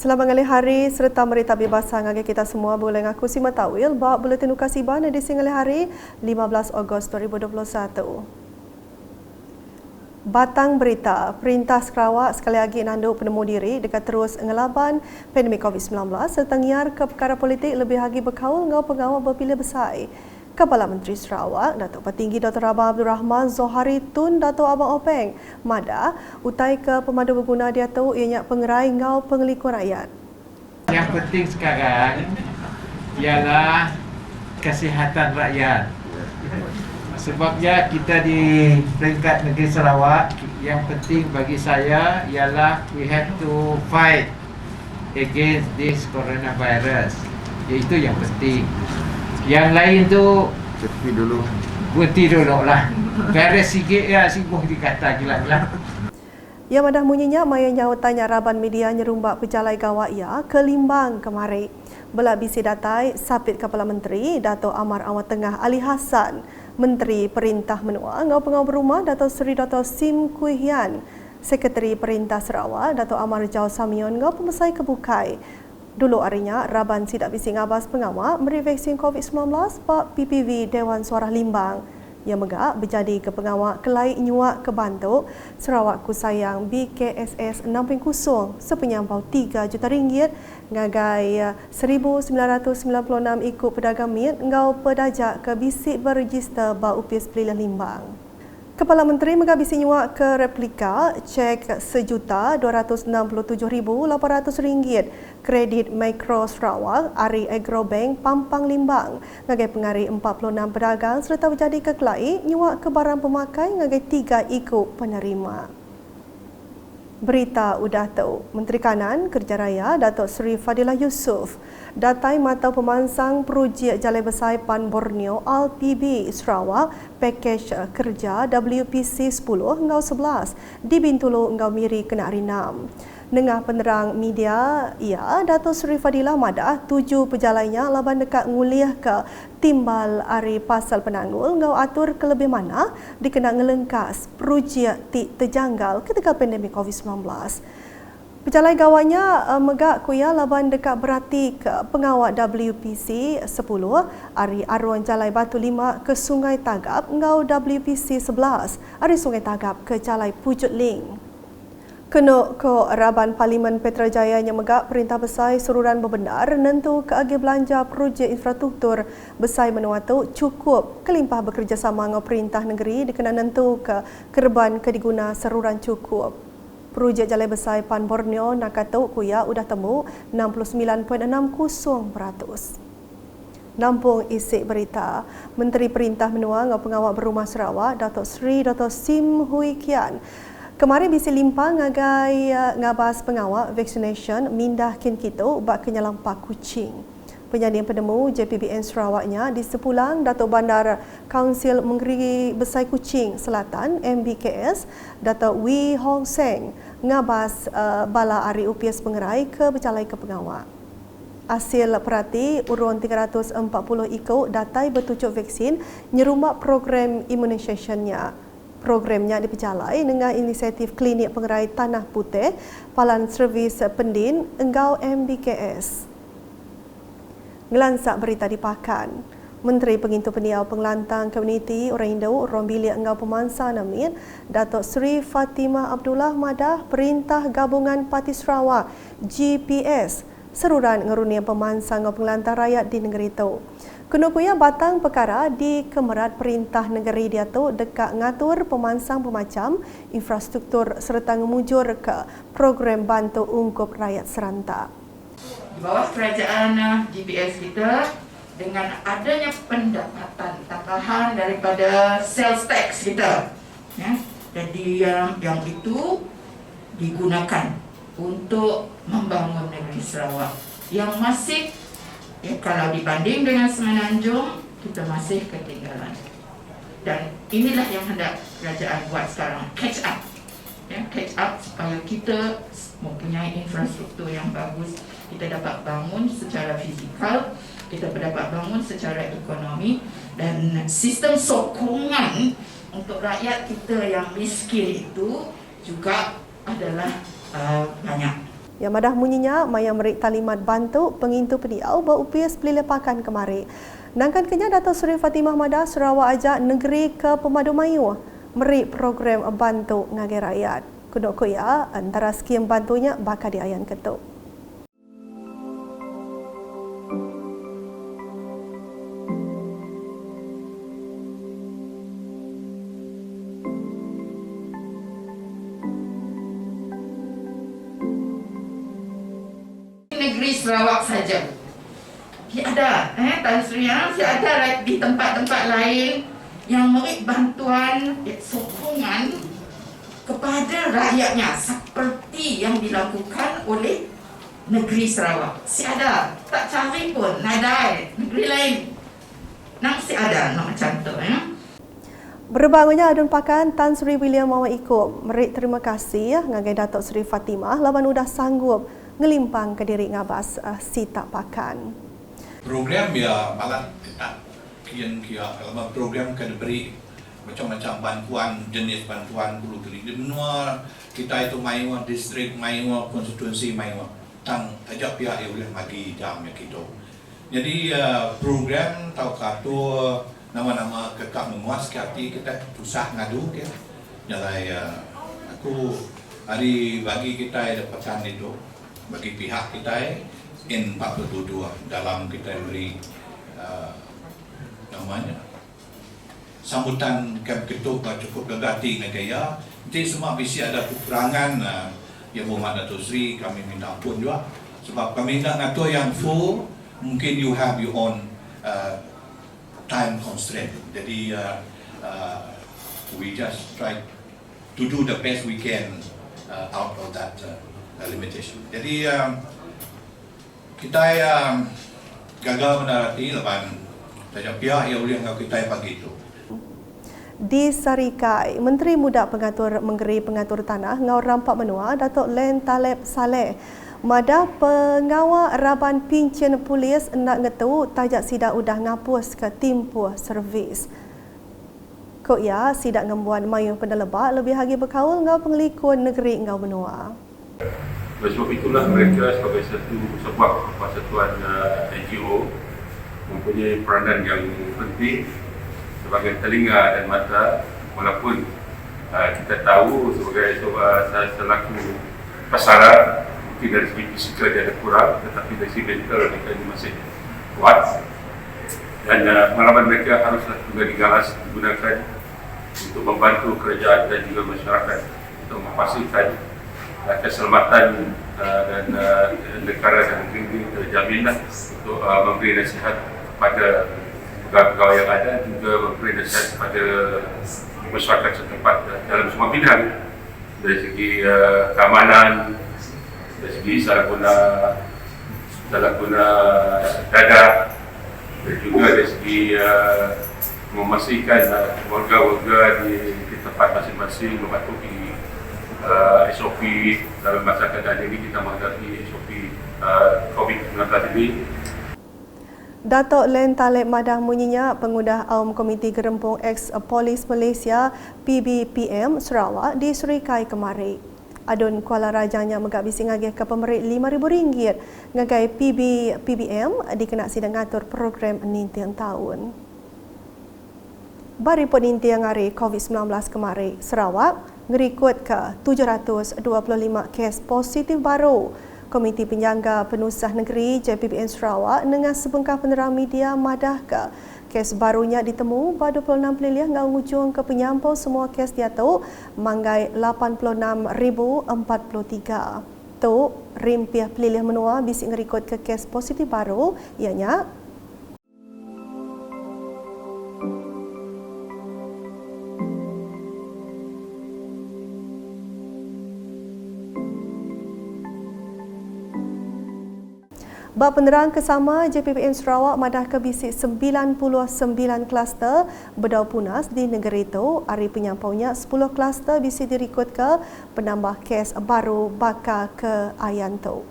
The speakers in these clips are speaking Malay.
Selamat ngalih hari serta merita bebas ngagi kita semua boleh ngaku si matawil bawa buletin ukasiban edisi ngalih hari 15 Ogos 2021. Batang berita, Perintah Sarawak sekali lagi nanduk penemu diri dekat terus ngelaban pandemik COVID-19 serta ngiar ke perkara politik lebih lagi berkaul ngau pengawal berpilih besar. Kepala Menteri Sarawak, Datuk Petinggi Dr. Abang Abdul Rahman Zohari Tun Datuk Abang Openg, Mada, utai ke pemandu berguna dia tahu ianya pengerai ngau pengelikur rakyat. Yang penting sekarang ialah kesihatan rakyat. Sebabnya kita di peringkat negeri Sarawak, yang penting bagi saya ialah we have to fight against this coronavirus. Itu yang penting. Yang lain tu berhenti dulu lah. Beres sikit ya, sibuh dikata gila-gila. Ia madah munyinya maya nyawatanya raban media nyerumbak pejalai gawak ia ke Limbang kemari. Belak bisi datai sapit Kepala Menteri Dato' Amar Awat Tengah Ali Hassan, Menteri Perintah Menua ngau pengau berumah Dato' Seri Dato' Sim Kui Hian, Sekretari Perintah Sarawak Dato' Amar Jau Samion ngau pemesai kebukai. Dulu harinya, Raban sidak bising abas pengawal memberi vaksin COVID-19 Pak PPV Dewan Suara Limbang. Yang megak berjadi ke pengawal kelai nyuak ke Bantuk, Sarawak Kusayang BKSS 6.0 sepenyampau RM3 juta ngagai 1,996 ikut pedagang mit ngau pedajak ke bisik berregister ba UPS Pelilan Limbang. Kepala Menteri menghabisi nyuak ke replika cek RM1,667,800 kredit Mikro Sarawak Ari Agrobank Pampang Limbang ngagai pengari 46 pedagang serta berjadi ke kelai nyuak ke barang pemakai ngagai 3 ikut penerima. Berita udah tahu, Menteri Kanan Kerja Raya Datuk Seri Fadilah Yusof datai matau pemansang projek Jalan Besar Pan Borneo LPB Sarawak pakej kerja WPC 10 ngau 11 di Bintulu ngau Miri kena hari 6. Nengah penerang media ia Datuk Seri Fadilah madah 7 pejalannya laban dekat nguliah ke timbal ari pasal penanggul ngau atur kelebih mana dikena ngelengkas projek terjanggal ketika pandemik COVID-19. Pejalai gawanya megak kuya laban dekat berarti ke pengawal WPC 10 ari aruan Jalai Batu 5 ke Sungai Tagap ngau WPC 11 ari Sungai Tagap ke Jalai Pujut Ling. Kena ke Raban Parlimen Petrajaya yang megak Perintah Besar Sururan Berbenar nentu ke agi belanja projek infrastruktur besar menua tu cukup kelimpah bekerjasama dengan Perintah Negeri dikena nentu ke kerban kediguna seruran cukup. Projek Jalan Besar Pan Borneo nak kata kuya udah temu 69.60%. Nampung isik berita, Menteri Perintah Menua dengan Pengawal Berumah Sarawak Datuk Seri Dato' Sim Hui Kian kemarin bisi limpang ngagai ngabas pengawal vaccination mindah kin kita bak kenyalampak kucing. Penyandian penemu JPBN Sarawaknya di sepulang Datuk Bandar Kaunsil Menggeri Besar Kuching Selatan MBKS Datuk Wee Hong Seng ngabas bala ari UPS pengerai ke bercalai ke pengawal. Hasil perhati urun 340 ikut datai bertujuk vaksin nyerumbak program immunisationnya. Programnya dipercalai dengan inisiatif Klinik Pengerai Tanah Putih Palan Servis Pendin Enggau MBKS. Ngelansak berita di Pakan. Menteri Pengintu Peniau Pengelantang Komuniti Orang Indo Orang Bilik Enggau Pemansa Namit Datuk Seri Fatimah Abdullah madah Perintah Gabungan Parti Sarawak GPS seruran ngerunian pemansa Enggau Pengelantang Rakyat di negeri itu. Kena kuya batang perkara di Kemerat Perintah Negeri dia tu dekat ngatur pemansang pemacam infrastruktur serta ngemujur ke program bantu ungkup rakyat serentak. Di bawah kerajaan GPS kita dengan adanya pendapatan tambahan daripada sales tax kita, ya, jadi yang itu digunakan untuk membangun negeri Sarawak yang masih kalau dibanding dengan Semenanjung, kita masih ketinggalan. Dan inilah yang hendak kerajaan buat sekarang, catch up. Ya, catch up supaya kita mempunyai infrastruktur yang bagus. Kita dapat bangun secara fizikal, kita dapat bangun secara ekonomi, dan sistem sokongan untuk rakyat kita yang miskin itu juga adalah banyak. Yang madah munyinya maya merik talimat bantu pengintu pediau berupis beli lepakan kemari. Nangkan kenya Dato' Sri Fatimah Madah Sarawak ajak negeri ke Pemadu Mayu merik program bantu ngagai rakyat. Kuduk kuya antara skim bantunya bakal diayan ketuk. Negeri Sarawak saja. Tiada, Tan Sri, tiada di tempat-tempat lain yang memberi bantuan sokongan kepada rakyatnya seperti yang dilakukan oleh negeri Sarawak. Tiada, tak cari pun, nadai negeri lain. Nang tiada, nak macam tu. Berbangunnya adun pakan Tan Sri William Mawar Ikut merik terima kasih ngagai Dato' Sri Fatimah lawan udah sanggup ngelimpang ke diri ngabas sita pakan. Program ya malah kita kian kalau program kan beri macam-macam bantuan, jenis bantuan bulu kiri di menua kita itu Maiwa distrik, Maiwa konstituensi, Maiwa tang ajak pihak yang boleh magi jam ya gitu. Jadi program tau kartu nama-nama kekak memuas hati kita susah ngadu ya. Jadi aku hari bagi kita dapatan itu bagi pihak kita N42 dalam kita beri namanya sambutan Camp Ketuk cukup gegati negaya. Jadi semua mesti ada kekurangan yang Muhammad Dato' Sri kami minta ampun juga sebab kami tak ngatur yang full, mungkin you have your own time constraint. Jadi we just try to do the best we can out of that limitation. Jadi kita gagal menarati lepas tajam pihak yang boleh kita pagi itu. Di Sarikai, Menteri Muda Menggeri Pengatur Tanah Ngau Rampak Menua Datuk Len Taleb Saleh Madah pengawal Raban Pincin Polis nak ngetu tajak sidak udah ngapus ke timpuh servis. Kok ya sidak ngembuan mayu pendelebak lebih lagi berkaul ngau pengelikun negeri ngau benua. Oleh sebab itulah mereka sebagai sebuah persatuan NGO mempunyai peranan yang penting sebagai telinga dan mata, walaupun kita tahu sebagai selaku pasaran mungkin dari segi fisikal dia ada kurang, tetapi dari segi mental mereka masih kuat dan pengalaman mereka haruslah juga digalas digunakan untuk membantu kerajaan dan juga masyarakat untuk memastikan keselamatan dan negara dan negeri terjaminlah untuk memberi nasihat kepada pegawai-pegawai yang ada, juga memberi nasihat kepada masyarakat setempat dalam semua bidang dari segi keamanan, dari segi salah guna dadah, dan juga dari segi memastikan warga-warga di tempat masing-masing mematuhi SOP dalam masa keadaan ini kita menghadapi SOP COVID-19 ini. Datuk Len Taleb Madah munyinya pengudah Komiti Gerempung Ex-Polis Malaysia PBPM Sarawak di Surikai kemari. Adun Kuala Rajanya megak bisi ngagih ke pemerit RM5,000 ngagai PBPM dikena sidang ngatur program nintiang tahun. Bari pun nintiang hari COVID-19 kemari, Sarawak ngerikut ke 725 kes positif baru. Komiti Penjaga Penusah Negeri JPBN Sarawak dengan sebengkah penerang media madah ke kes barunya ditemu pada 26 April ngau ngujung ke penyampau semua kes dia tu manggai 86,043. Tu rimpiah pelilih menua bisik ngerikut ke kes positif baru ianya Bab penerang kesama JPBN Sarawak madah ke bisik 99 kluster berdau punas di negeri itu. Hari penyampaunya 10 kluster bisik dirikut ke penambah kes baru bakal ke ayan tu.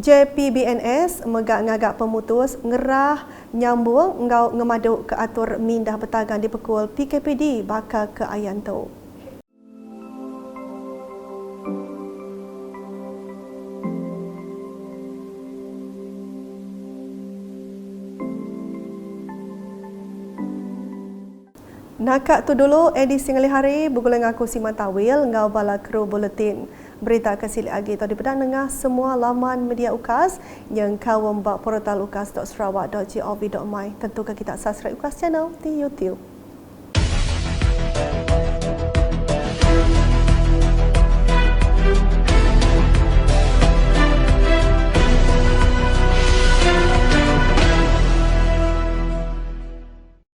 JPBNS ngagak pemutus ngerah nyambung ngau ngemaduk ke atur mindah bertagan di pekul PKPD bakal ke Ayanto. Nakak tu dulu edisi ngali hari bergulung aku si Matawil ngau bala kru buletin. Berita kesili agi tu dipedang dengar semua laman media UKAS yang kawam bak portal ukas.sarawak.gov.my. Tentu kita subscribe UKAS channel di YouTube.